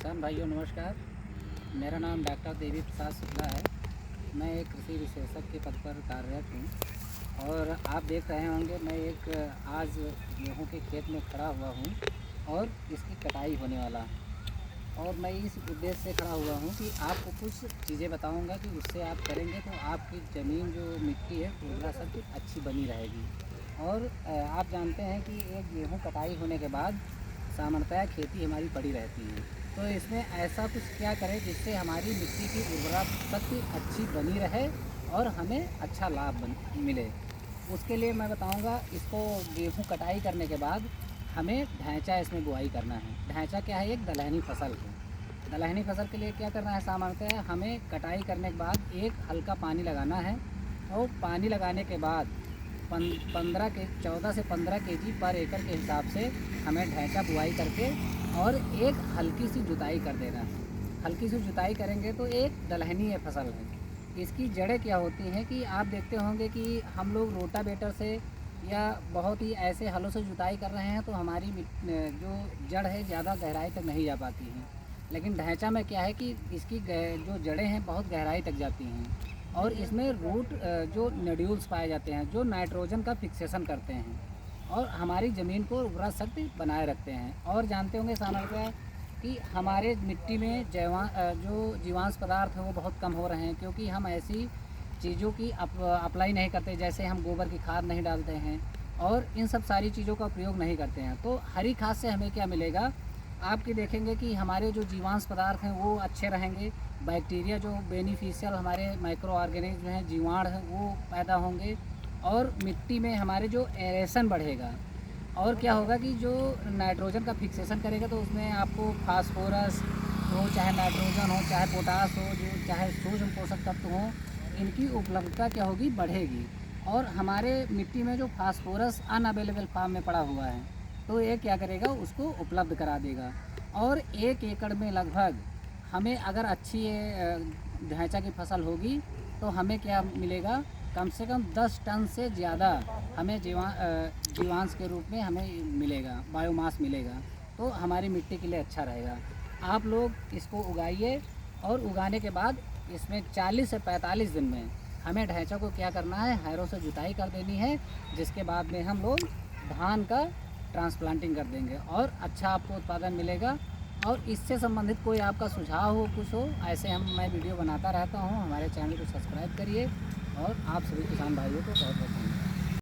किसान भाइयों नमस्कार। मेरा नाम डॉक्टर देवी प्रसाद शुक्ला है। मैं एक कृषि विशेषज्ञ के पद पर कार्यरत हूँ और आप देख रहे होंगे मैं एक आज गेहूं के खेत में खड़ा हुआ हूँ और इसकी कटाई होने वाला है। और मैं इस उद्देश्य से खड़ा हुआ हूँ कि आपको कुछ चीज़ें बताऊँगा कि उससे आप करेंगे तो आपकी ज़मीन जो मिट्टी है उर्वरा शक्ति अच्छी बनी रहेगी। और आप जानते हैं कि एक गेहूँ कटाई होने के बाद सामान्यतः खेती हमारी पड़ी रहती है, तो इसमें ऐसा कुछ क्या करें जिससे हमारी मिट्टी की उर्वरा शक्ति अच्छी बनी रहे और हमें अच्छा लाभ मिले। उसके लिए मैं बताऊंगा, इसको गेहूं कटाई करने के बाद हमें ढैंचा इसमें बुआई करना है। ढैंचा क्या है? एक दलहनी फसल है। दलहनी फसल के लिए क्या करना है? सामान्यतः हमें कटाई करने के बाद एक हल्का पानी लगाना है और पानी लगाने के बाद 14 से 15 केजी पर एकड़ के हिसाब से हमें ढैंचा बुआई करके और एक हल्की सी जुताई कर देना है। हल्की सी जुताई करेंगे तो एक दलहनी फसल है। इसकी जड़ें क्या होती हैं कि आप देखते होंगे कि हम लोग रोटावेटर से या बहुत ही ऐसे हलों से जुताई कर रहे हैं तो हमारी जो जड़ है ज़्यादा गहराई तक नहीं जा पाती हैं। लेकिन ढैंचा में क्या है कि इसकी जो जड़ें हैं बहुत गहराई तक जाती हैं और इसमें रूट जो नोड्यूल्स पाए जाते हैं जो नाइट्रोजन का फिक्सेशन करते हैं और हमारी ज़मीन को उर्वरा शक्ति बनाए रखते हैं। और जानते होंगे सामान्यतः कि हमारे मिट्टी में जो जीवांश पदार्थ हैं वो बहुत कम हो रहे हैं, क्योंकि हम ऐसी चीज़ों की अप्लाई नहीं करते, जैसे हम गोबर की खाद नहीं डालते हैं और इन सब सारी चीज़ों का प्रयोग नहीं करते हैं। तो हरी खाद से हमें क्या मिलेगा? आपके देखेंगे कि हमारे जो जीवांश पदार्थ हैं वो अच्छे रहेंगे, बैक्टीरिया जो बेनिफिशियल हमारे माइक्रो ऑर्गेनिज्म हैं, जीवाणु हैं, वो पैदा होंगे और मिट्टी में हमारे जो एरेशन बढ़ेगा। और क्या होगा कि जो नाइट्रोजन का फिक्सेशन करेगा तो उसमें आपको फास्फोरस हो, चाहे नाइट्रोजन हो, चाहे पोटास हो, जो चाहे सूक्ष्म पोषक तत्व हों, इनकी उपलब्धता क्या होगी? बढ़ेगी। और हमारे मिट्टी में जो फास्फोरस अनअवेलेबल फार्म में पड़ा हुआ है तो ये क्या करेगा? उसको उपलब्ध करा देगा। और 1 एकड़ में लगभग हमें अगर अच्छी ढैंचा की फसल होगी तो हमें क्या मिलेगा? कम से कम 10 टन से ज़्यादा हमें जीवांश के रूप में हमें मिलेगा, बायोमास मिलेगा। तो हमारी मिट्टी के लिए अच्छा रहेगा। आप लोग इसको उगाइए और उगाने के बाद इसमें 40 से 45 दिन में हमें ढैंचा को क्या करना है? हैरों से जुताई कर देनी है, जिसके बाद में हम लोग धान का ट्रांसप्लांटिंग कर देंगे और अच्छा आपको उत्पादन मिलेगा। और इससे संबंधित कोई आपका सुझाव हो, कुछ हो, ऐसे मैं वीडियो बनाता रहता हूँ। हमारे चैनल को सब्सक्राइब करिए और आप सभी किसान भाइयों को बहुत बहुत धन्यवाद।